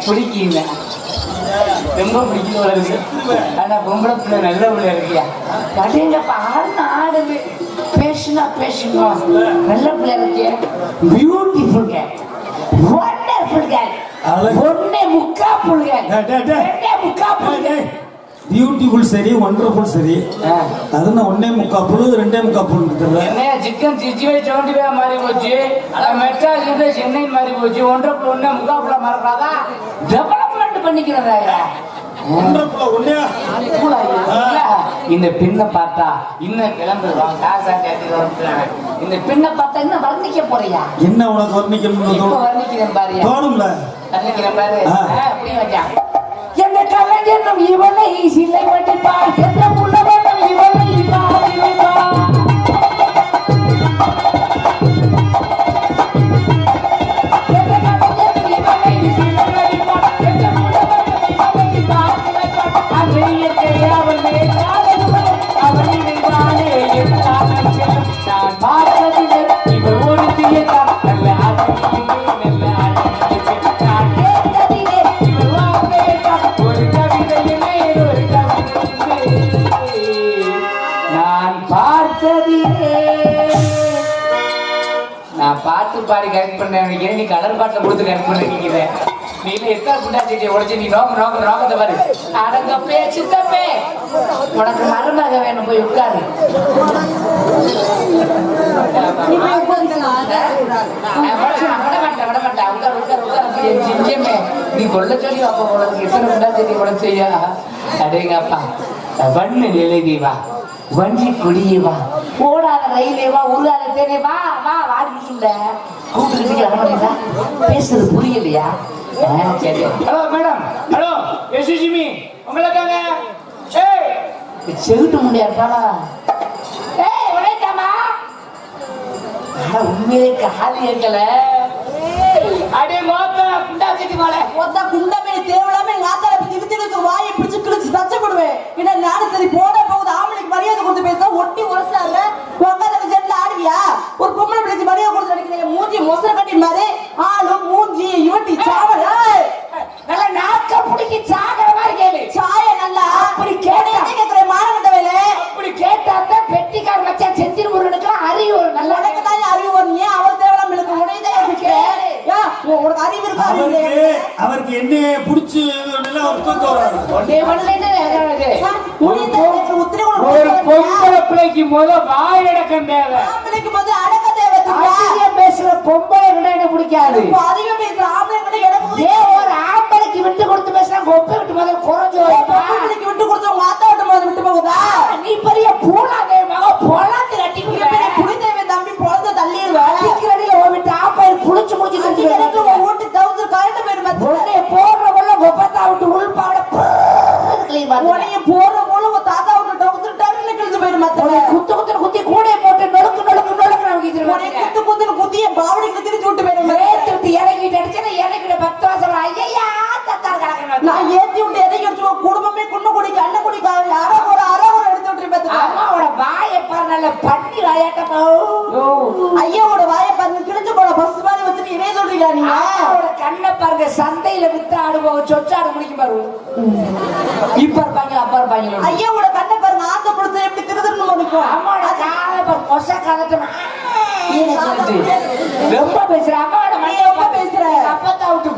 பிடிக்கீங்க ரொம்ப பிடிக்கும். ஆனா பொம்பளை பிள்ளை நல்ல பிள்ளை இருக்கியா கடையிலப்பா ஆடுது பேசுனா பேசணும் நல்ல பிள்ளை இருக்கிய பியூட்டிஃபுல் கேர் வண்டர்ஃபுல் கேர் ஒன்னே முக்கா புள்ளுங்க முக்கா புள்ளுங்க பியூட்டிஃபுல் சரி ஒண்டர்ஃபுல் சரி அது நான் ஒன்னே முக்கா புழு ரெண்டே முக்கா புழு என்ன சிக்கன் திருச்சி போய் சவுண்டிவே மாறி போச்சு மெட்ராஸ் இருந்து சென்னை மாறி போச்சு ஒன்றரை ஒன்னே முக்கா புள்ள மறக்காதா டெவலப்மெண்ட் பண்ணிக்கிறதா இந்த பெண்ணை பார்த்தா இன்னும் கிளம்புவாங்க காசா கேட்டு இந்த பெண்ணை பார்த்தா இன்னும் வர்ணிக்க போறியா என்ன உனக்கு வர்ணிக்கணும் வர்ணிக்கிறேன் பாரு தோணும்ல வர்ணிக்கிறேன் பாரு அப்படி வச்சா என்ன கலைஞனும் இவனை சிலை வடிப்பார் என்ன புலவனும் இவனை பாடி வைப்பார் நான் பார்த்ததில்லை இவர் ஓடித்தியே நல்ல பாட்டு பாடி கரெக்ட் பண்ண நினைக்கிறேன் நீ கலர் பாட்டில் கொடுத்து கரெக்ட் பண்ண நினைக்கிறேன் நீ எத்தனை குண்டாச்சிட்டியை உடச்சு நீ நோக்கத்தை பாரு அடங்கப்பே சித்தப்பே உனக்கு மருமக வேணும் போய் உட்காரு விடமாட்டேன் உட்காரு நீ கொள்ள சொல்லி அப்ப உனக்கு எத்தனை குண்டாச்சிட்டி உடச்சையா அடேங்கப்பா வண்ணு நிலைவா வண்டி கொடியேவா ஓடாத ரயிலேவா உருளாத தேனே வா வா வாடி சொல்ல கூப்பிட்டு பேசுறது புரியலையா ஹலோ மேடம் ஹலோ எஸ்ஜிமி உங்களுக்காங்க செவிட்டு முடியாதாடா உண்மையிலே காலி இருக்கல அடே மோத்தா குண்டா செட்டி மாலை மோத்தா குண்டா மேல தேவலாம எங்க ஆத்தால திவித்திருக்கு வாயை பிடிச்சு கிழிச்சு தச்ச போடுவேன் என்ன நானு சரி போட போகுது ஆம்பளைக்கு மரியாதை கொடுத்து பேச ஒட்டி உரசாங்க உட்கார்ந்து ஜெட்ல ஆடுவியா ஒரு பொம்பளை பிள்ளைக்கு மரியாதை கொடுத்து அடிக்கிறீங்க மூஞ்சி மொசர கட்டி மாதிரி ஆளும் மூஞ்சி யுவட்டி சாவல் நல்லா நாக்க பிடிக்கி சாகர மாதிரி கேளு சாய நல்லா அப்படி கேட்டா கேக்குற மானகட்ட வேலை அப்படி கேட்டாத்த பெட்டிக்கார மச்சான் செந்தில் முருகனுக்கு அறிவு நல்ல உனக்குதான் அறிவு நீ அவர் தேவலாம் எனக்கு உடையதே இருக்கு உனக்கு அறிவு இருக்கா அவருக்கு என்ன புடிச்சு ஒன்னே பண்ணல ஒரு பொம்பளை பிள்ளைக்கு முதல்ல வாய் அடக்கம் தேவை ஆம்பளைக்கு முதல்ல அடக்க தேவை அதிகம் பேசுற பொம்பளை கிட்ட எனக்கு பிடிக்காது அதிகம் பேசுற ஆம்பளை கிட்ட எனக்கு ஒரு ஆம்பளைக்கு விட்டு கொடுத்து பேசுற கொப்பை விட்டு முதல்ல குறைஞ்சு ஆம்பளைக்கு விட்டு கொடுத்து உங்க ஆத்தா விட்டு முதல்ல விட்டு போகுதா நீ பெரிய பூலாதே மக பொழந்து கட்டி புளிதேவி தம்பி பொழந்து தள்ளிடுவா அடிக்கிறடியில ஓவிட்டு ஆப்பாயிரு புளிச்சு முடிச்சு கட்டி ஓட்டு தவுந்து கரண்ட் போயிடும் போடுற கொப்பத்தா விட்டு உள்பாவிட இடத்துலயும் பாத்து உனைய போற போல உங்க தாத்தா விட்டு டவுசர் டவுன் கிழிஞ்சு போயிடும் மத்த குத்து குத்தி கூடைய போட்டு நொழுக்கு நொழுக்கு நொழுக்கு உனைய குத்து குத்திய பாவடிக்கு திருச்சி விட்டு போயிடும் ஏத்தி இறங்கிட்டு அடிச்சா இறங்கிட்டு 10 வருஷம் ஐயா தத்தார் கிடக்கணும் நான் ஏத்தி விட்டு இறங்கி அடிச்சு குடும்பமே குண்ணு குடிக்க அண்ணன் குடிக்க அறகுறை எடுத்து விட்டு அம்மாவோட வாயை பாரு நல்ல பண்ணி வாயாட்டமா ஐயாவோட வாயை பாருங்க கிழிஞ்சு போன பஸ் மாதிரி வச்சுட்டு இதே சொல்றீங்களா நீங்க அம்மாவோட கண்ணை பாருங்க சந்தையில வித்து ஆடுவோம் சொச்சாடு முடிக்கும் பாரு இப்ப இருப்பாங்க அப்பா இருப்பாங்க ஐயாவோட கண்ணை பாருங்க ஆத்த கொடுத்து எப்படி திருதுன்னு முடிக்கும் அம்மாவோட காலை பாரு கொச கதட்டமா ரொம்ப பேசுற அம்மாவோட மண்ணை ரொம்ப பேசுற அப்பத்தா விட்டு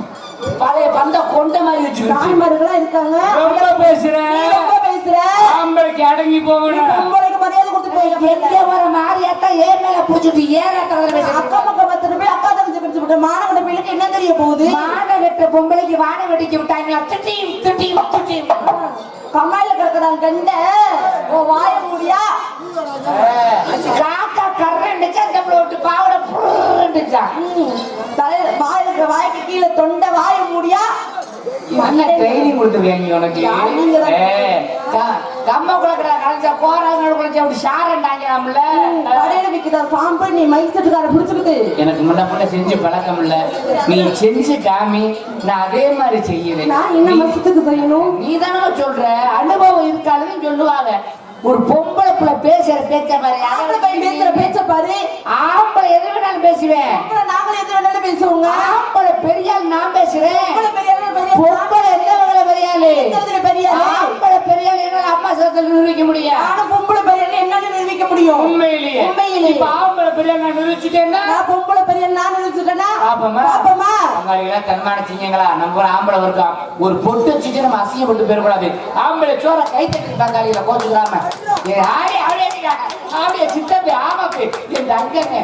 பழைய பந்த கொண்ட மாதிரி வச்சுக்கிட்டு தாய்மார்களா இருக்காங்க ரொம்ப பேசுறேன் ரொம்ப பேசுற ஆம்பளைக்கு அடங்கி போகணும் உங்களுக்கு மரியாதை கொடுத்து போய் எங்க வர மாறியாத்தா ஏன் மேல புடிச்சிட்டு ஏறாத்தவங்க பேசுறேன் அக்கா பக்கம் பத்து போய் அக்கா தங்கச்சி பிடிச்சு விட்டு மானவட பிள்ளைக்கு என்ன தெரிய போகுது மான வெட்ட பொம்பளைக்கு வான வெடிக்க விட்டாங்க திட்டி திட்டி திட்டி கம்மாயில கிடக்குறாங்க கண்ட ஓ வாய முடியா காக்கா கரண்டுச்சா நம்மள விட்டு பாவட புருண்டுச்சா தலையில வாயில வாய்க்கு கீழே தொண்டை வாய முடியா என்ன ட்ரைனிங் கொடுத்துருக்கீங்க உனக்கு கம்ம குளக்கடா கலைச்சா கோராங்க குளச்சா அப்படி ஷாரண்டாங்களாம்ல கடையில விக்குதா சாம்பு நீ மைக் செட்டுக்கார பிடிச்சுக்கிட்டு எனக்கு முன்ன செஞ்சு பழக்கம் இல்ல நீ செஞ்சு காமி நான் அதே மாதிரி செய்யுறேன் நான் என்ன மசத்துக்கு செய்யணும் நீ தானே சொல்ற அனுபவம் இருக்காதுன்னு சொல்லுவாங்க ஒரு பொம்பளை புள்ள பேசுற பேச்ச பாரு ஆம்பளை பையன் பேசுற பேச்ச பாரு ஆம்பளை எது வேணாலும் பேசுவேன் நாங்களும் எது வேணாலும் பேசுவோங்க ஆம்பளை பெரியாள் நான் பேசுறேன் பொம்பளை எந்த வகையில பெரியாளு ஆம்பளை பெரியாள் என்னால அம்மா சத்தத்தில் நிரூபிக்க முடியும் நானும் பொம்பளை பெரியல் என்னன்னு நிரூபிக்க முடியும் உண்மையிலேயே இப்ப ஆம்பளை பெரிய நான் நிரூபிச்சுட்டேன்னா நான் பொம்பளை பெரியல் நான் நிரூபிச்சுட்டேன்னா பாப்பமா தன்மானச்சிங்களா நம்ம ஒரு ஆம்பளை இருக்கோம் ஒரு பொட்டு வச்சுட்டு நம்ம அசிங்கப்பட்டு போயிடக்கூடாது ஆம்பளை சோற கை தட்டி பங்காளியில கோச்சுக்கிறாம சித்தப்பி ஆமாப்பி என் தங்கங்க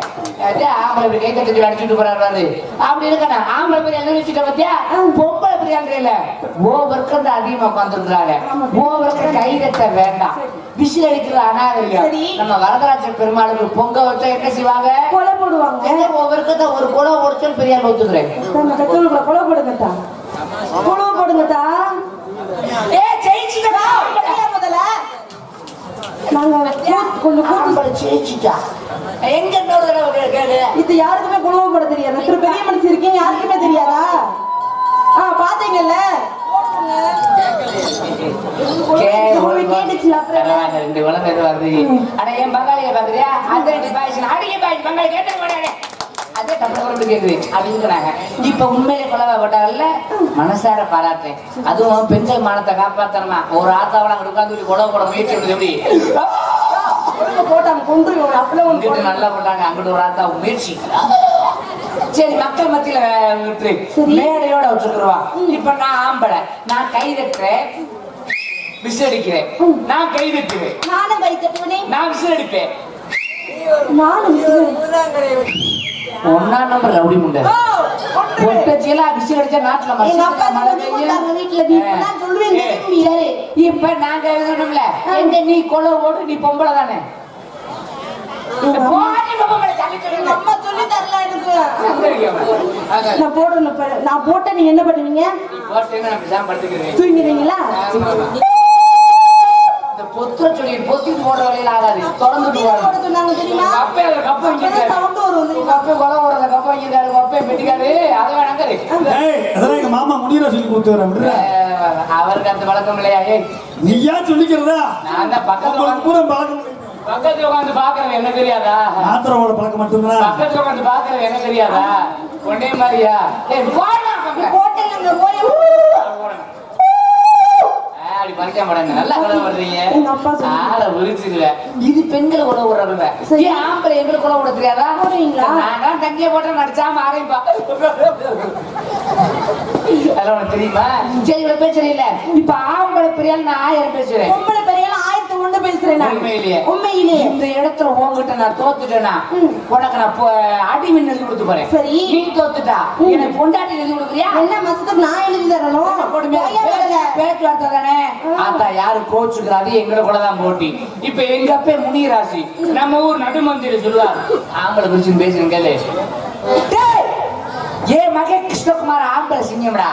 ஆம்பளை கை தட்டி அடிச்சுட்டு போறாரு அப்படி இருக்கணும் ஆம்பளை பெரிய நிரூபிச்சுட்ட பத்தியா பொம்பளை பெரிய ஓவருக்கு அதிகமா உட்காந்துருக்கிறாங்க ஓவருக்கு கை தட்ட வேண்டாம் விசில் அடிக்கிற அனாதையம் நம்ம வரதராஜ பெருமாளுக்கு பொங்க வச்சா என்ன செய்வாங்க கொலை போடுவாங்க ஒவ்வொருக்கத்த ஒரு குலை ஓடிச்சு பெரியார் ஒத்துக்கிறேன் கொலை போடுங்கத்தா கொலை போடுங்கத்தா ஏ ஜெயிச்சிட்டா முதல்ல நாங்க கொஞ்சம் கூத்து ஜெயிச்சிட்டா எங்க இன்னொரு தடவை கேளு இது யாருக்குமே குழுவ போட தெரியாது திரு பெரிய மனுஷன் இருக்கீங்க யாருக்குமே தெரியாதா பாத்தீங்கல்ல ரெண்டு உலகம் எது வருது ஆனா என் பங்காளிய பாக்குறியா அந்த ரெண்டு பாய்ச்சி அடிக்க பாய்ச்சி பங்காளி கேட்டு அதே தமிழ் கேக்குது அப்படிங்கிறாங்க இப்ப உண்மையிலே கொலவா போட்டாங்கல்ல மனசார பாராட்டேன் அதுவும் பெண்கள் மானத்தை காப்பாத்தணுமா ஒரு ஆத்தாவளை அங்க உட்காந்து கொலவை போட முயற்சி எப்படி போட்டாங்க கொண்டு அப்பளம் நல்லா போட்டாங்க அங்கிட்டு ஒரு ஆத்தா முயற்சி சரி மக்கள் மத்தியில விட்டு மேடையோட வச்சுருவான் இப்ப நான் ஆம்பளை நான் கை தட்டுறேன் விசிலடிக்கிறேன் நான் கை தட்டுவேன் நானும் கை தட்டுவேன் நான் விசிலடிப்பேன் நானும் ஒன்னா நம்பர் ரவுடி முண்டை பொட்டச்சியெல்லாம் விசில் அடிச்சா நாட்டுல இப்ப நாங்க எழுதணும்ல எங்க நீ கொலை ஓடு நீ பொம்பளை தானே நான் போட்ட நீங்க என்ன பண்ணுவீங்க தூங்கிடுவீங்களா பொத்து சொல்லி பொத்தி போடுற வழியில ஆகாது தொடர்ந்து மாமா முடியல சொல்லி கொடுத்து அவருக்கு அந்த வழக்கம் இல்லையா நீயா சொல்லிக்கிறதா நான் தான் பக்கத்துல உட்காந்து பாக்குறேன் என்ன தெரியாதா ஆத்திரோட பழக்கம் மட்டும்தான் பக்கத்துல உட்காந்து பாக்குறேன் என்ன தெரியாதா ஒன்னே மாதிரியா அப்படி பறிக்க மாட்டாங்க நல்லா கொலை பண்றீங்க ஆளை விரிச்சுக்கல இது பெண்களை கொலை விடுறாங்க ஆம்பளை எங்களுக்கு கொலை விட தெரியாதா நான் தங்கிய போட்ட நடிச்சாம ஆரம்பிப்பா அதெல்லாம் உனக்கு தெரியுமா சரி இவ்வளவு பேர் சரியில்லை இப்ப ஆம்பளை பெரியால் நான் 1000 பேசுறேன் பொம்பளை பெரியால் 1001 பேசுறேன் உண்மையிலேயே இந்த இடத்துல உங்ககிட்ட நான் தோத்துட்டேன்னா உனக்கு நான் அடி மின் எழுதி கொடுத்து போறேன் சரி நீ தோத்துட்டா எனக்கு பொண்டாட்டி எழுதி கொடுக்குறியா என்ன மாசத்துக்கு நான் எழுதி தரணும் பேச்சுவார்த்தை தானே ஆத்தா யாரு கோச்சுக்கிறாரு எங்களை கூட தான் போட்டி இப்ப எங்க அப்பே முனிராசி நம்ம ஊர் நடுமந்திரி சொல்லுவார் ஆம்பளை குறிச்சு பேசுறேன் கேளு ஏ மகே கிருஷ்ணகுமார் ஆம்பளை சிங்கம்டா.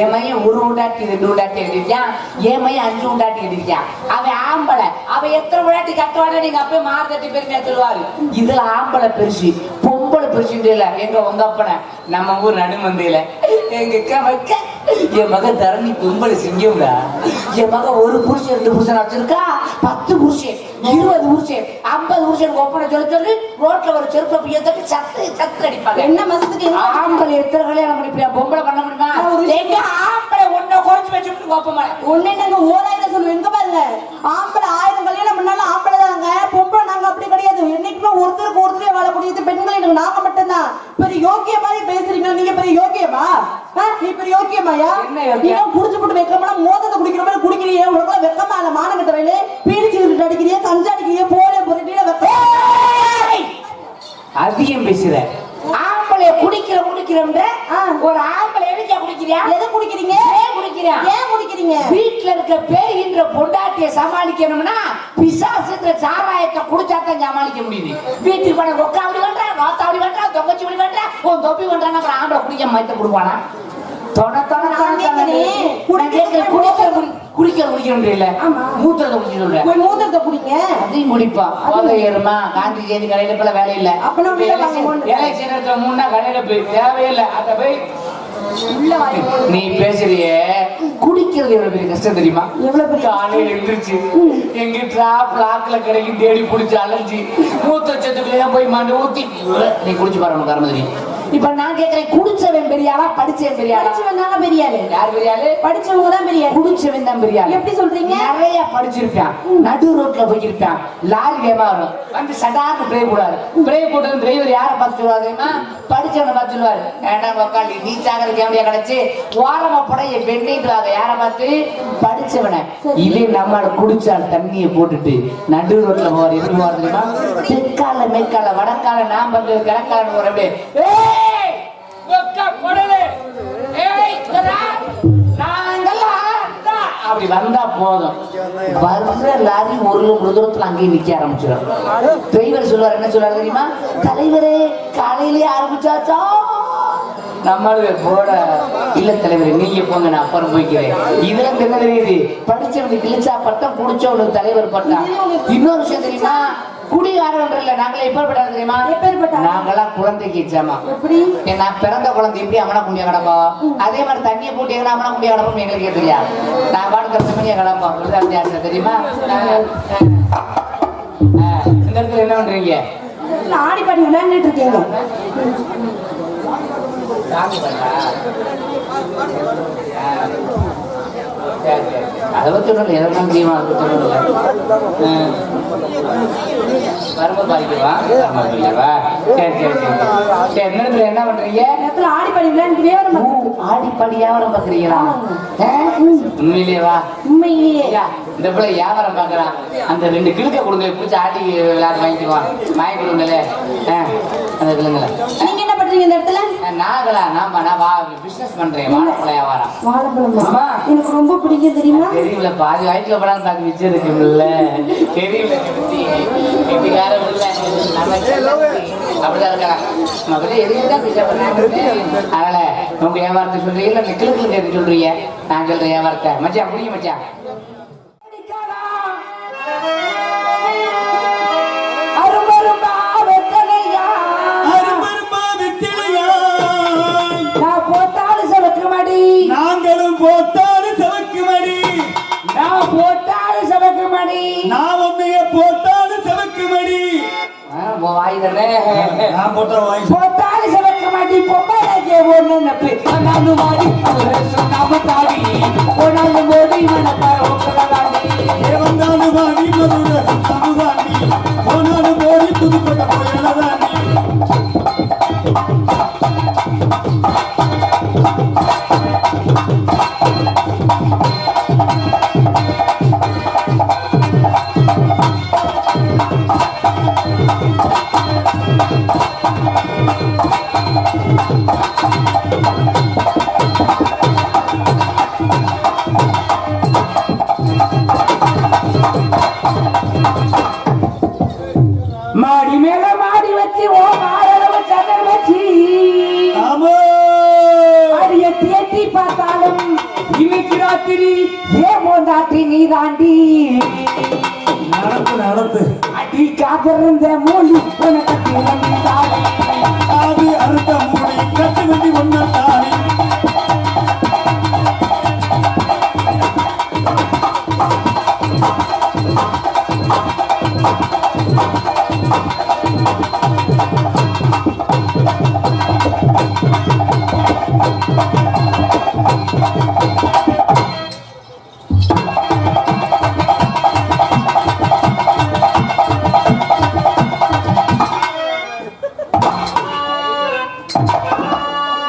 என் மையன் 1 உண்டாட்டி 2 உண்டாட்டி கட்டிருக்கான், என் மையன் 5 உண்டாட்டி கட்டிருக்கான். அவன் ஆம்பளை, அவன் எத்தனை உண்டாட்டி கட்டுவாட நீங்க அப்பயே மார்கட்டி பெருமையா சொல்லுவாரு. இதுல ஆம்பளை பெருசு, பொம்பளை பெருசு இல்ல. எங்க உங்க அப்பனை நம்ம ஊர் நடுமந்தையில எங்க வைக்க என் மகன் தரணி பொம்பளை சிங்கம்டா. என் மகன் 1 புருஷன் 2 புருஷன் வச்சிருக்கா, 10 புருஷன் 20 புருஷன் 50 புருஷன் ஒப்பனை சொல்லி ரோட்ல ஒரு செருப்பு பைய தட்டி சத்து அடிப்பாங்க. என்ன மசத்துக்கு ஆம்பளை எத்தனை கல்யாணம் பண்ணிப்பியா, பொம்பளை பண்ண முடியுமா? ஆம்பளை ஒன்ன குறைச்சு வச்சுட்டு கோப்பமா ஒண்ணு நாங்க 1000 சொல்லுவோம். எங்க பாருங்க, ஆம்பளை 1000 கல்யாணம் பண்ணாலும் ஆம்பளை தாங்க, பொம்பளை நாங்க அப்படி கிடையாது. என்னைக்குமே ஒருத்தருக்கு ஒருத்தரே வாழக்கூடியது பெண்கள். எனக்கு நாங்க மட்டும்தான். பெரிய யோக்கிய மாதிரி பேசுறீங்க நீங்க. பெரிய யோக்கியமா? நீ பெரிய யோக்கியமாயா? நீ குடிச்சு போட்டு வைக்கமா மோதத்தை குடிக்கிற மாதிரி குடிக்கிறீங்க. உனக்கு வெக்கமா இல்ல? மானம் கட்ட வயலே பீடிச்சு அடிக்கிறீங்க, கஞ்சா அடிக்கிறீங்க, போலே போறீங்க. வெக்க அதிகம் பேசுற. ஆம்பளை குடிக்கிறோம் ஒரு ஆம்பளை எதுக்கா குடிக்கிறியா? எதை குடிக்கிறீங்க? ஏன் குடிக்கிறியா? ஏன் குடிக்கிறீங்க? வீட்டுல இருக்க பேய்கின்ற பொண்டாட்டிய சமாளிக்கணும்னா பிசாசுன்ற சாராயத்தை குடிச்சாதான் சமாளிக்க முடியுது. வீட்டுக்கு போன ரொக்கா அப்படி பண்றா, நோத்தா அப்படி பண்றா, தொங்கச்சி அப்படி பண்றா, உன் தொப்பி பண்றான்னு அப்புறம் ஆம்பளை குடிக்க மயத்த கொடுப்பானா? மூத்திரத்தை குடிங்க. அதையும் குடிப்பா. ஏறுமா காந்தி ஜெயந்தி கடையில போல வேலை இல்ல. முன்னா கடையில போய் தேவையில்லை. அத போய் நீ பேசுறிய குடிக்கிறது எவ்வளவு பெரிய கஷ்டம் தெரியுமா? எவ்வளவு பெரிய காலையில எழுந்திருச்சு எங்க பிளாக்ல கிடைக்கும் தேடி புடிச்சு அலைஞ்சி மூத்த சத்துக்குள்ளே போய் மண்ணை ஊத்தி நீ குடிச்சு பாருங்க கர்மதிரி. இப்ப நான் கேக்குறேன், குடிச்சவன் பெரியாளா படிச்சவன் பெரியாளா? படிச்சவன் தாங்க பெரியாளு. யார் பெரியாளு? படிச்சவங்க தான் பெரியாளு. குடிச்சவன் தான் பெரியாளு. எப்படி சொல்றீங்க? நிறைய படிச்சிருப்பான், நடு ரோட்ல போயிருப்பான், லாரி வேகமா வரும் வந்து சடாக்கு பிரேக் போடாரு. பிரேக் போட்டது டிரைவர் யாரை பார்த்து சொல்லுவாரு தெரியுமா? படிச்சவனை பார்த்து சொல்லுவாரு, ஏண்டா உக்காண்டி நீ சாகர கேமடியா கிடைச்சு ஓரமா படைய பெண்ணிட்டுவாங்க. யாரை பார்த்து? படிச்சவனை. இதே நம்மள குடிச்சால் தண்ணியை போட்டுட்டு நடு ரோட்ல போவார். எப்படி போவார் தெரியுமா? தெற்கால மேற்கால வடக்கால நாம் வந்து கிழக்கால போற அப்படியே அப்படி வந்தா போதும். வர்ற லாரி 1 தூரத்துல அங்கேயே நிக்க ஆரம்பிச்சிடும். டிரைவர் சொல்லுவார், என்ன சொல்றாரு தெரியுமா? தலைவரே காலையிலேயே ஆரம்பிச்சாச்சா? நம்மளு போட இல்ல தலைவர் நீங்க போங்க, நான் அப்புறம் போய்க்கிறேன். இதுல என்ன தெரியுது? படிச்சவனுக்கு கிழிச்சா பட்டம், குடிச்சவனுக்கு தலைவர் பட்டம். இன்னொரு விஷயம் தெரியுமா? குடிகாரன்றல நாங்களே எப்பேற்பட்டது தெரியுமா? நாங்களாம் குழந்தைக்கு சமம். நான் பிறந்த குழந்தை எப்படி அமனா குண்டியா கிடப்போம், அதே மாதிரி தண்ணியை போட்டு எங்கன்னா அமனா குண்டியா கிடப்போம் எங்களுக்கே தெரியாது. நான் பாட்டு மணியா கிடப்போம். தெரியுமா? இந்த இடத்துல என்ன பண்றீங்க? ஆடி பாடி விளையாண்டுட்டு இருக்கீங்க. அதை பத்தி ஒன்றும் எதெல்லாம் தெரியுமா? அதை பத்தி ஒன்றும் வரும்ப பாதிக்கவா? சரி என்ன பண்றீங்க? ஆடிப்பாடி விளையாண்டு ஆடிப்பாடி வியாபாரம் பாக்குறீங்களா? உண்மையிலேவா? உண்மையிலேயே இந்த பிள்ளை வியாபாரம் பாக்குறான். அந்த 2 கிழக்க கொடுங்க, பிடிச்சி ஆடி விளையாட வாங்கிக்குவான். வாங்கி கொடுங்களே அந்த கிழங்குல. நீங்க என்ன பண்றீங்க இந்த இடத்துல? நான் பிசினஸ் பண்றேன். வாழைப்பழ வியாபாரம். வாழைப்பழமா? எனக்கு ரொம்ப பிடிக்கும் தெரியுமா? தெரியல, பாதி வயிற்றுல படம் தாக்கி வச்சிருக்குல்ல. தெரியல அப்படிதான் இருக்கலாம். அதனால உங்க வியாபாரத்தை சொல்றீங்க, இந்த கிழக்கு கேட்டு சொல்றீங்க. நான் சொல்ற வியாபாரத்தை மச்சான் புரியும் மச்சான். நாங்களும் போட்டாலும் செவக்கு மடி, நான் போட்டாலும் செவக்கு மடி, நான் உன்னைய போட்டாலும் செவக்கு மடி. வாய் தானே நான் போட்ட வாய் போட்டாலும் செவக்கு மடி. பொம்மையே ஒண்ணு நப்பி நானும் மாடி நாம தாடி ஒன்னாலும் மோடி மனப்பார ஒக்கலாடி வந்தாலும் வாடி மதுரை சமுதாண்டி போனாலும் மோடி புதுப்பட்ட போயலதாண்டி. மாடி மேல மாடி வச்சு ஓ மாரளவு சதர் வச்சு மந்திரி ஏன் பொண்டாட்டி நீ தாண்டி நடத்து அடி காத்திருந்த மூலி உனக்கு அது அறுத்த மூடி கட்டு வெட்டி ஒன்ன தானே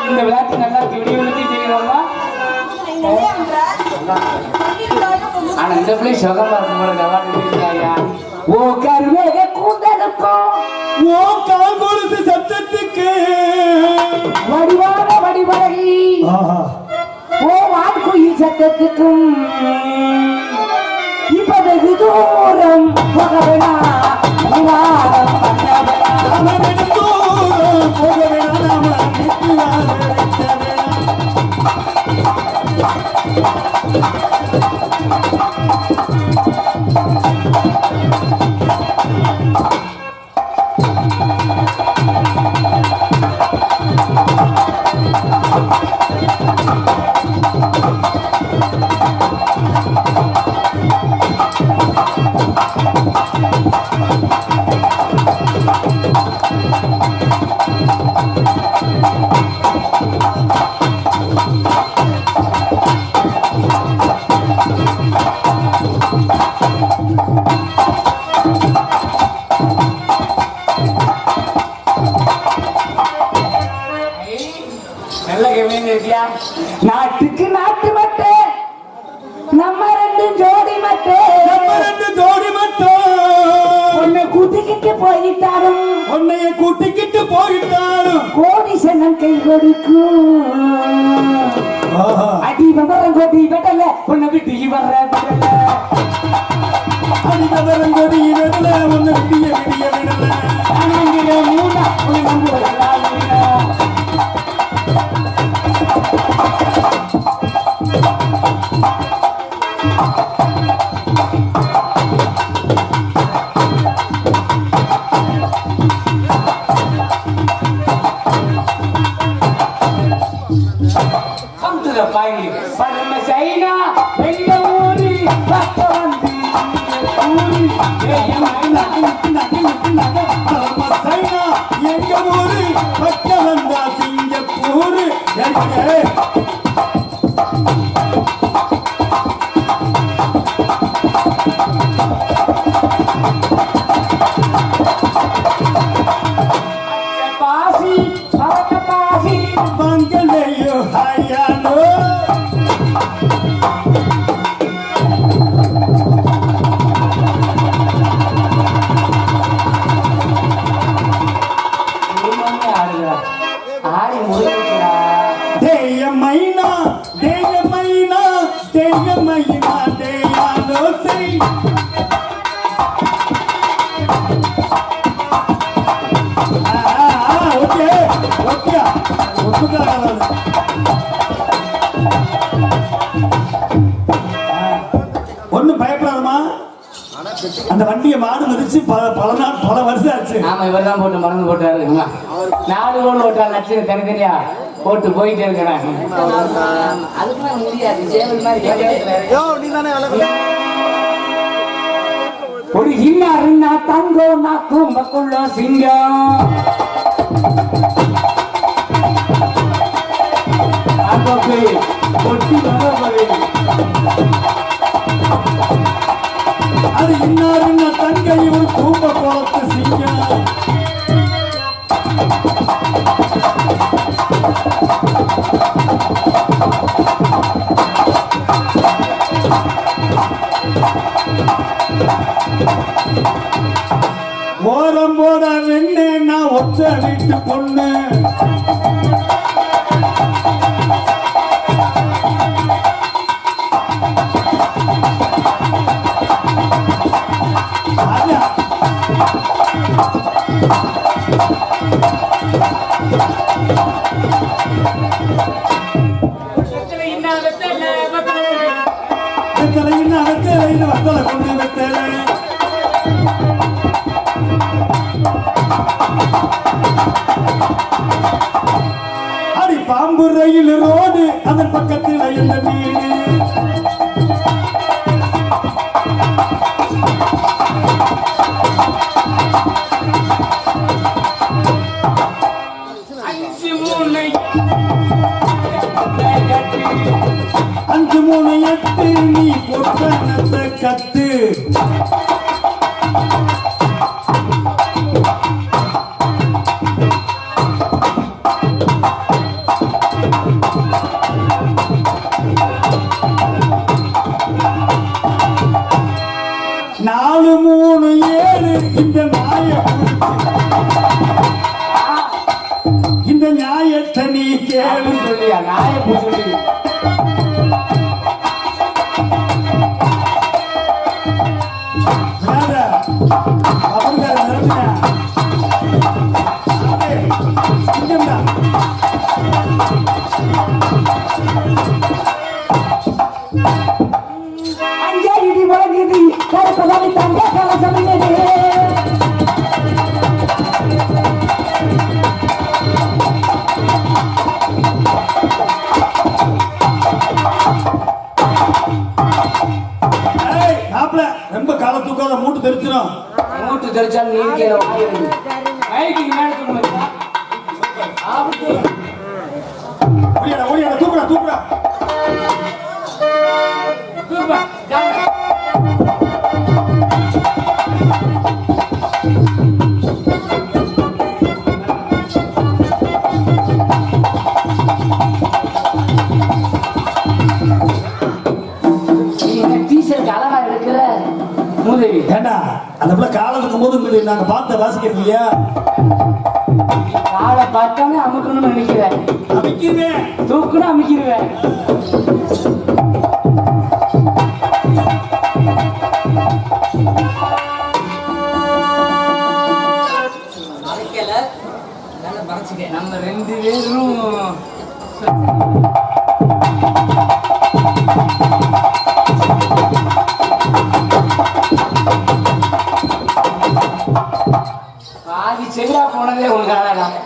இந்த விளையாட்டு நல்லா இருக்கு விடிய விழுந்து செய்யறோமா ஆனா இந்த பிள்ளை சுகமா இருக்கும் போல விளையாட்டு இருக்காயா ஓ கருவேக கூந்தலுக்கும் ஓ கால் கொலுசு சத்தத்துக்கு வடிவான வடிவழகி ஆஹா ஓ வான்குயில் சத்தத்துக்கும் இப்ப வெகு தூரம் போக வேணாம் நிவாரணம் பண்ண வேணாம். நாம நெடுந்தூரம் போக வேணாம் நாம நிற்கலாம் நினைக்க வேணாம் நல்ல கம்மியாக இருக்கியா நாட்டுக்கு நாட்டு மட்டு நம்ம ரெண்டு ஜோடி மட்டு நம்ம ரெண்டு ஜோடி மட்டும் உன்னை கூட்டிக்கிட்டு போயிட்டாரும் உன்னைய கூட்டிக்கிட்டு போயிட்டாலும் கோடி சனம் கை கொடுக்கும் ஆஹா அடி விவரம் கொடி விடல உன்னை விட்டு வர்ற விடல அடித்தவரம் கொடி விடல ஒன்னு விடிய விடிய விடல அனங்கிற மூணா உன்னை நம்பு வரலாம் Come to the final. பரம சைனா வெள்ள ஊரி பக்க வந்து ஊரி சைனா எங்க ஊரு பக்க வந்தா சிங்கப்பூரு பாசி பவக்க பாசி மங்களையோ ஹையாலோ ஆடுகிறா ஆடி முடிக்கிறா தேய மைனா தேயமைனா தேயமைனா தேயாலோ செய் ஓகே ஓகே ஒத்துக்கிறாங்க ஒண்ணும் பயப்படாதமா அந்த வண்டியை மாடு மிதிச்சு பல வருஷம் ஆச்சு ஆமா இவர் தான் போட்டு மறந்து போட்டாரு ஆமா. 4 கோல் ஓட்டால் லட்சம் தனித்தனியா போட்டு போயிட்டே இருக்கிறாங்க அதுக்கு முடியாது சேவல் மாதிரி ஒரு இன்னாருன்னா தங்கோ நான் கும்பக்குள்ள சிங்கம் கொட்டி அது இன்னாருன்னா தங்கையும் தூம்ப குளத்து சிங்கம் ஓரம் போட வெண்ணே நான் ஒத்த வீட்டு பொண்ணு கொண்டு விட்டேன். அடி பாம்பு ரயில் ரோடு அதன் பக்கத்தில் எந்த வீடு அஞ்சு மூணு எட்டு நீ பொட்டனத்தை கத்து நாலு மூணு ஏழு இந்த நியாயத்தை நீ கேளு சொல்லியா நாய புடிச்சு அங்கே இடி முழங்குது கருப்பதாரி தங்க கலசமினது ரொம்ப காலத்துக்காக மூட்டு தெரிச்சிடும் மூட்டு தெரிச்சாலும் நீ இருக்கே மைக்கு ஓடியாடா ஓடியாடா தூக்குடா தூக்குடா டீஷர்ட் அழகா இருக்கிற மூதேவி ஏண்டா அந்த பிள்ளை காலத்துக்கும் போது நாங்க பார்த்த வாசிக்கிறோம் இல்லையா காலை பார்த்தாலே அமுக்கணும்னு நினைக்கிறேன் அமைக்கிறேன் தூக்குன்னு அமைக்கிடுவேன் நம்ம ரெண்டு பேரும் பாதி செவிடா போனதே உங்களுக்கு அழகாம்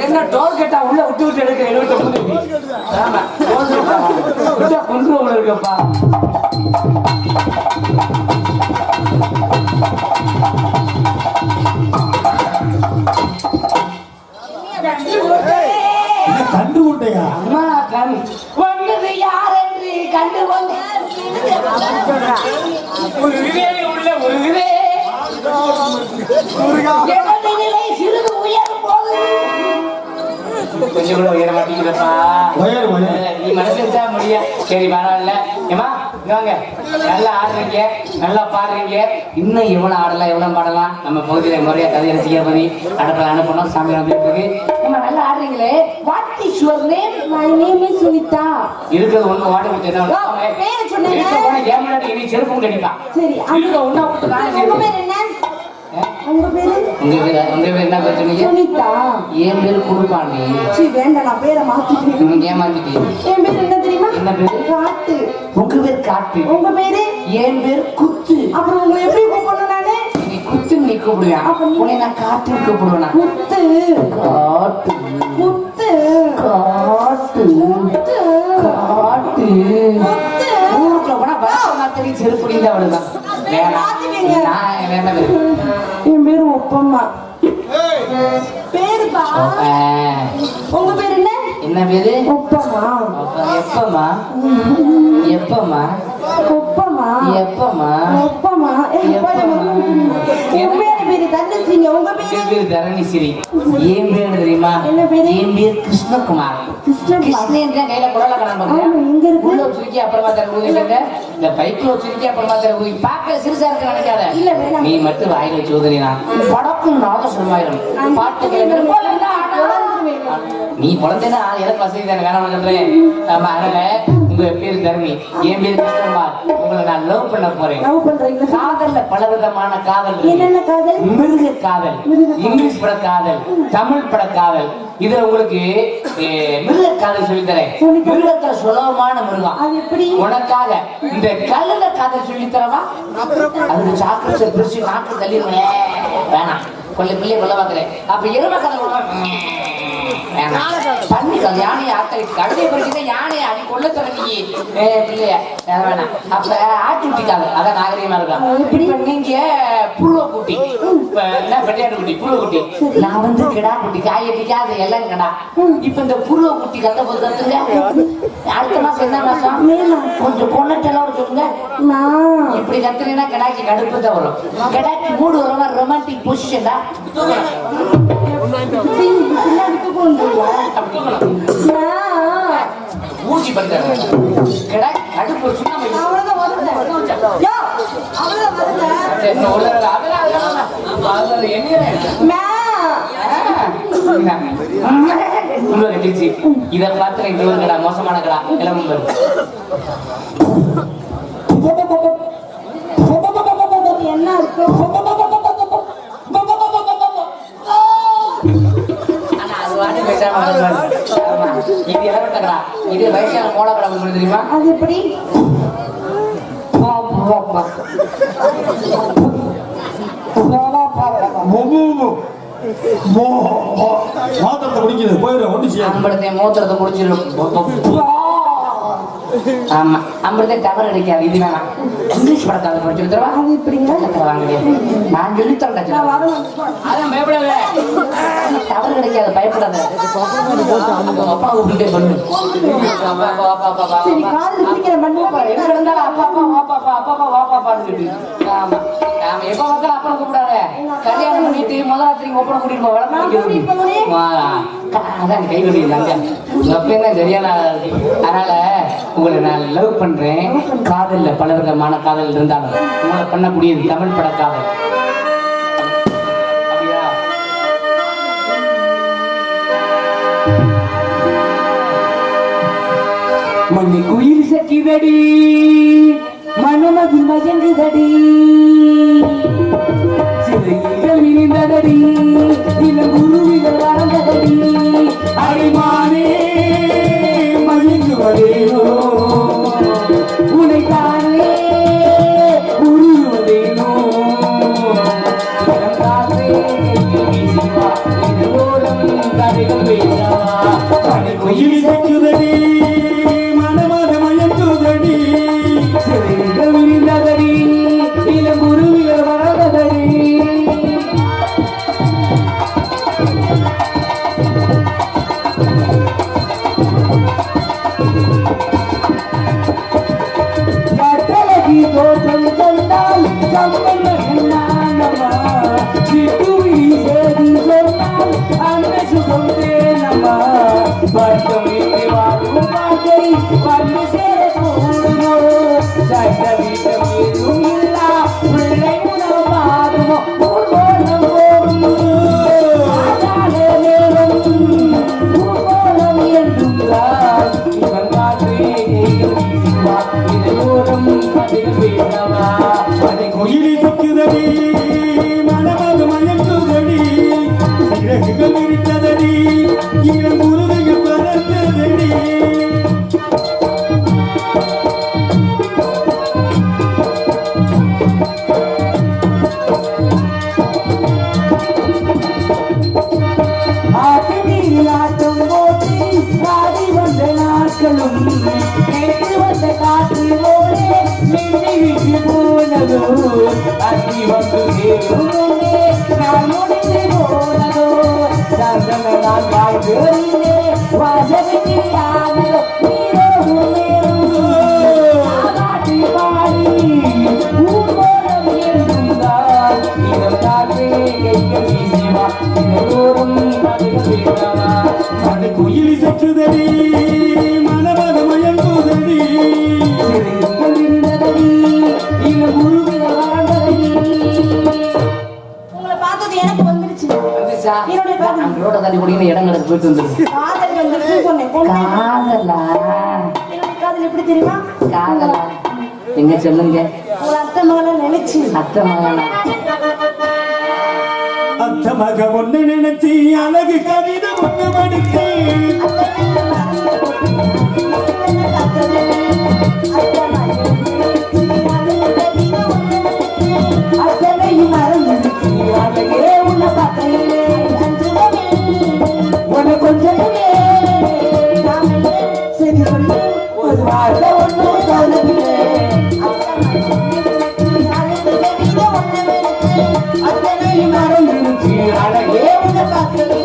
என்ன டோல் கேட்டா உள்ள விட்டு விட்டு எடுக்க 79 கொண்டு இருக்கப்பா கண்டு கொண்டையா அம்மா கண் வந்தது யார் என்று கண்டு கொண்டு ஒரு விவேக உள்ள ஒரு எனது நிலை சிறிது உயரும் போது கொஞ்சம் கூட உயர மாட்டேங்கிறப்பா நீ மனசு முடியும் சரி பரவாயில்ல ஏமா வாங்க நல்லா ஆடுறீங்க நல்லா பாடுறீங்க இன்னும் எவ்வளவு ஆடலாம் எவ்வளவு பாடலாம் நம்ம பகுதியில முறையா கதை ரசிக்கிற பத்தி அனுப்ப அனுப்பணும் சாமி வந்துட்டு இருக்கு நம்ம நல்லா ஆடுறீங்களே what is your name my name is Sunita இருக்கிறது ஒண்ணு வாட விட்டு என்ன பேரு சொன்னீங்க இருக்க போன கேம் விளையாடி நீ செருப்பும் கடிப்பா சரி அங்க ஒண்ணா விட்டு நானே உங்க பேர் என்ன உங்க பேரு உங்க பேர் என்ன பேர் சொன்னீங்க சுனிதா என் பேர் குருபாண்டி சீ வேண்டாம் நான் பேரை மாத்திட்டேன் ஏமாத்திட்டீங்க என் பேர் என்ன தெரியுமா என்ன பேரு காட்டு உங்க பேர் காட்டு உங்க பேரு என் பேர் குத்து அப்புறம் உங்களை எப்படி கூப்பிடணும் நானு நீ குத்து நீ கூப்பிடுவேன் அப்ப நீ- உன்னை நான் காட்டு கூப்பிடுவேன் குத்து காட்டு குத்து காட்டு குத்து காட்டு குத்து ஊருக்குள்ள போனா பரதநாட்டிய செருப்படி தான் அவளுதான் மாத்திட்டீங்க. நான் என்ன பேரு என் பேரு ஒப்பம்மா பேருப்பா உங்க பேர் என்ன என்ன பேரு ஒப்பம்மா எப்பமா எப்பமா ஒப்பம்மா எப்பமா ஒப்பம்மா உண்மையான பேரு தண்டசிங்க உங்க பேரு என் பேரு தரணிஸ்ரீ என் பேரு தெரியுமா என்ன பேரு? என் பேர் கிருஷ்ணகுமார் கிருஷ்ணன் கையில குரல கடன் ஆமா, எங்க இருக்கு? உள்ள சுருக்கி அப்புறமா தர ஊதிங்க இந்த பைக்ல சுருக்கி அப்புறமா தர ஊதி பார்க்க சிறுசா இருக்கு நினைக்காத இல்ல, வேணாம். நீ மட்டும் வாயில வச்சு ஊதுறினா படக்கும் நாதசுரமாயிரும் பாட்டு நீ குழந்தைன்னா எனக்கு வசதி தானே வேணாம் சொல்றேன் ஆமா அதனால உங்க பேரு தர்மி, என் பேரு கிருஷ்ணகுமார். உங்களை நான் லவ் பண்ண போறேன். லவ் பண்றீங்களா? காதல்ல பலவிதமான காதல் இருக்கு. என்னென்ன காதல்? மிருக காதல், இங்கிலீஷ் பட காதல், தமிழ் பட காதல். இதுல உங்களுக்கு மிருக காதல் சொல்லி தரேன். மிருகத்துல சுலபமான மிருகம். அது எப்படி? உனக்காக இந்த கல்லுல காதல் சொல்லி தரவா? அதுக்கு சாப்பிட்டு பிரிச்சு நாக்கு தள்ளிடுவேன். வேணாம், பிள்ளைய கொல்ல பாக்குறேன். அப்ப எரும கதை பண்ணி யானையை ஆட்டை கழுதை பறிச்சுதான் யானையை அடி கொள்ள தொடங்கி பிள்ளைய வேணாம். அப்ப ஆட்டு குட்டிக்காது, அதான் நாகரீகமா இருக்கான். இப்ப நீங்க புழுவ குட்டி, வெள்ளையாட்டு குட்டி, புழுவ குட்டி. நான் வந்து கிடா குட்டி, காயட்டிக்காது எல்லாம் கிடா. இப்ப இந்த புழுவ குட்டி கத்த போது கத்துங்க. அடுத்த மாசம் என்ன மாசம்? கொஞ்சம் பொண்ணட்டெல்லாம் சொல்லுங்க. இப்படி கத்துனீங்கன்னா கிடாக்கி கடுப்பு தான் வரும். கிடாக்கி மூடு வர ரொமான்டிக் பொசிஷன் தான். ஊசி பண்ற கடுப்பு இத பார்த்து இன்னொரு கடா, மோசமான கடா கிளம்பு. என்ன இருக்கு? இது இளவட்டா, இது வயசான மோளக்கடா தெரியுமா? அது எப்படி? மாத்திரத்தை குடிக்கிறது போயிடும். ஒண்ணு செய்ய மூத்திரத்தை குடிச்சிடும். ஆமா, அமிர்தே டவர் அடிக்காது. இது வேணாம், இங்கிலீஷ் படத்தை படிச்சு தருவா. அது எப்படிங்க? நான் சொல்லி தரேன். அதான் பயப்படாத, டவர் கிடைக்காது, பயப்படாத. அப்பா கூப்பிட்டே பண்ணு. ஆமா, எப்ப பார்த்தாலும் அப்பனை கூப்பிடாத. கல்யாணம் பண்ணிட்டு முதலாத்திரிக்கு ஒப்பனை கூட்டிட்டு போவா. அதான் கை பண்ணிருந்தாங்க. அப்பதான் சரியான. அதனால உங்களை நான் லவ் பண்றேன். காதல்ல பல விதமான காதல் இருந்தாலும் உங்களை பண்ணக்கூடியது தமிழ் பட காதல். அப்படியா? மண்ணி குயில் சக்கிதடி, மனமதி மயங்குதடி, சிறையில் இணைந்ததடி, இளம் குருவிகள் வளர்ந்ததடி, அடிமானே மயங்குவதேனோ, உனைத்தானே உருவதேனோ, இதோடும் கதைகள் வேண்டாமா, குயில் சக்கிதடி, மனமத மயங்குதடி, சிறையில் இணைந்ததடி, இளம் குருவிகள் வளர்ந்ததடி. தோற்றம் கண்டால் சிட்டுவி சேதி சொன்னால் அந்த சுகம் தேனம்மா, பட்டம் வாழும் பாட்டை வந்து சேர கூடுமோ, சட்ட வீட்டம் ஏதும் இல்லா பிள்ளை உணவு பாடுமோ, ஊர்வலம் போகும் நேரம் ஊர்வலம் என்றுங்கிறார். இவன் காற்றே இதோரம் கதைகள் வேண்டாமா, அதை குயிலி சக்கிதடி, மனமத மயங்குதடி, சிறகுகள் விரித்ததடி, இளம் குருவிகள் பறந்ததடி. ஆட்டம் போட்டு ஆடி வந்த நாட்களும் நேற்று வந்த காற்று போலே நின்று விட்டு போனதோ, அத்தி வந்து சேருமே நான் முடிந்து போனதோ, சந்தன நான் வாழ்விலே வாசகத்தை ஆனதோ, நீரோடு நேரும் ஆகாட்டி பாடி ஊர்வலம் என்றுந்தார், இதம் காற்றே கைகள் வீசிவா, இதோறும் கதைகள் வேண்டாமா, அது குயிலி சக்கிதடி, மனமத மயங்குதடி, சிறையில் இருந்ததடி, இளம் குருவிகள் வளர்ந்ததடி. உங்களை பார்த்தது எனக்கு வந்துருச்சு. வந்துச்சா? என்னுடைய காதல். அந்த ரோட தாண்டி ஓடின இடங்களுக்கு போயிட்டு வந்துருக்கு. காதல் வந்துருச்சு சொன்னேன். காதலா? என்னுடைய காதல் காதல் எப்படி தெரியுமா? காதலா எங்க சொல்லுங்க. ஒரு அத்தை மகளை நினைச்சு அத்தை மகனா அந்த மக ஒண்ணு நினைச்சு அழகு கவிதை ஒண்ணு படித்தேன். அத்தனையும் மறந்துடுச்சு அழகே உன்னை பார்க்கையிலே உன்னை கொஞ்சமே சரி சொல்லு ஒரு வார்த்தை ஒன்று சொல்லவில்லை அத்தனையும் மறந்துடுச்சு அழகே உன்னை பார்க்கையிலே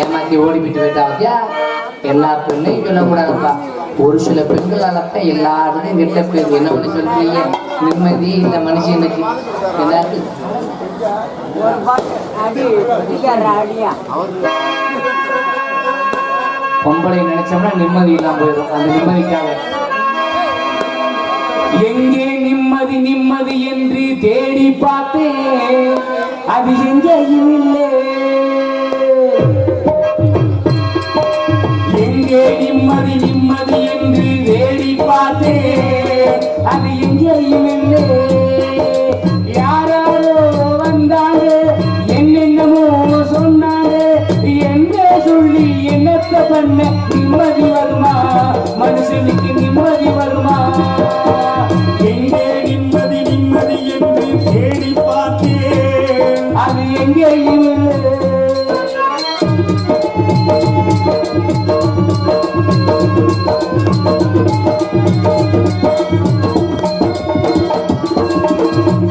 ஏமாத்தி ஓடிவிட்டு போயிட்டாவதியா. எல்லா பெண்ணையும் சொல்லக்கூடாதுப்பா. ஒரு சில பெண்களால்தான் எல்லாருமே வெளில போயிருக்கு. என்ன பண்ணி சொல்றீங்க? நிம்மதி இந்த மனுஷனுக்கு எல்லாருக்கும் பொம்பளை நினைச்சோம்னா நிம்மதி இல்லாம போயிடும். அந்த நிம்மதிக்காக எங்கே நிம்மதி நிம்மதி என்று தேடி பார்த்தேன், அது எங்கேயும் இல்லை. எங்கே நிம்மதி நிம்மதி என்று தேடி பார்த்தேன், அது எங்கேயும் இல்லை. யாராரோ வந்தாங்க, என்னென்னமோ சொன்னாங்க, என்றே சொல்லி என்னத்த பண்ண நிம்மதி வருமா? மனுஷனுக்கு நிம்மதி வருமா? எங்கே நிம்மதி நிம்மதி என்று தேடி பார்த்தேன், அது எங்கேயும் இல்லை.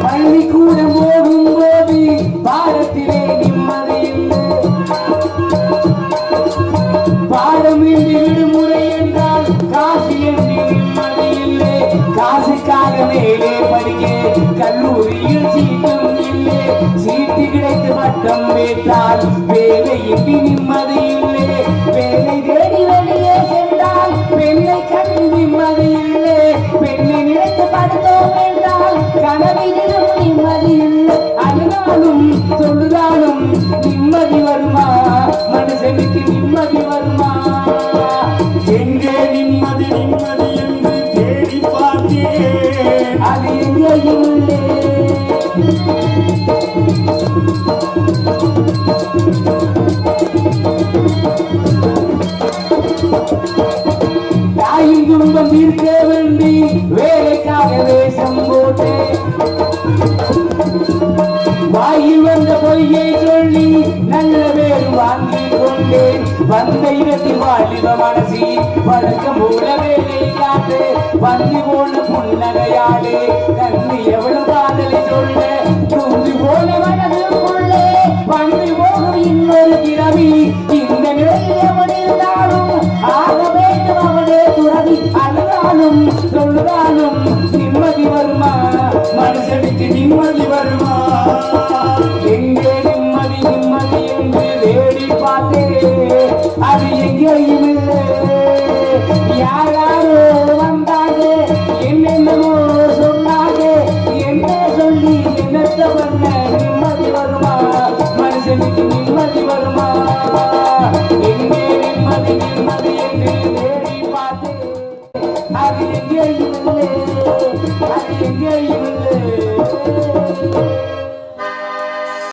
பள்ளிக்கூடம் போகும்போது பாடத்திலே நிம்மதி இல்லை. பாடம் என்று விடுமுறை என்றால் காசு என்று நிம்மதி இல்லை. காசுக்காக மேலே படிக்க கல்லூரியில் சீட்டும் இல்லை. சீட்டு கிடைத்து வட்டம் வைத்தால் வேலையின்றி நிம்மதி இல்லை. வேலை தேடி வெளியே சென்றால் பெண்ணை கண்டு நிம்மதி இல்லை. பெண்ணை நினைத்து படுத்தோம் என்றால் கனவிலும் நிம்மதி இல்லை. அதனாலும் தொழுதாலும் நிம்மதி வருமா? மனுஷனுக்கு நிம்மதி வருமா? எங்கே நிம்மதி நிம்மதி என்று தேடி பார்த்தேன், அது எங்கேயும் இல்லை. தாயின் துன்பம் தீர்க்க வேண்டி வேலைக்காக வேஷம் போட்டேன். வந்த இடத்தில் வாலிப மனசி வழக்கம் போல வேலை காட்டு வந்து போன புன்னகையாளே கண்ணு எவ்வளவு காதலை சொல்ல தூங்கி போன மனதுக்குள்ளே வந்து போகும் இன்னொரு பிறவி இந்த நிலையில் எவன் இருந்தாலும் ஆக வேண்டும் அவனே துறவி அழுதாலும் சொல்லுதாலும் நிம்மதி வருமா மனுஷனுக்கு நிம்மதி வருமா எங்கே நிம்மதி நிம்மதி என்று தேடி பார்த்தேன்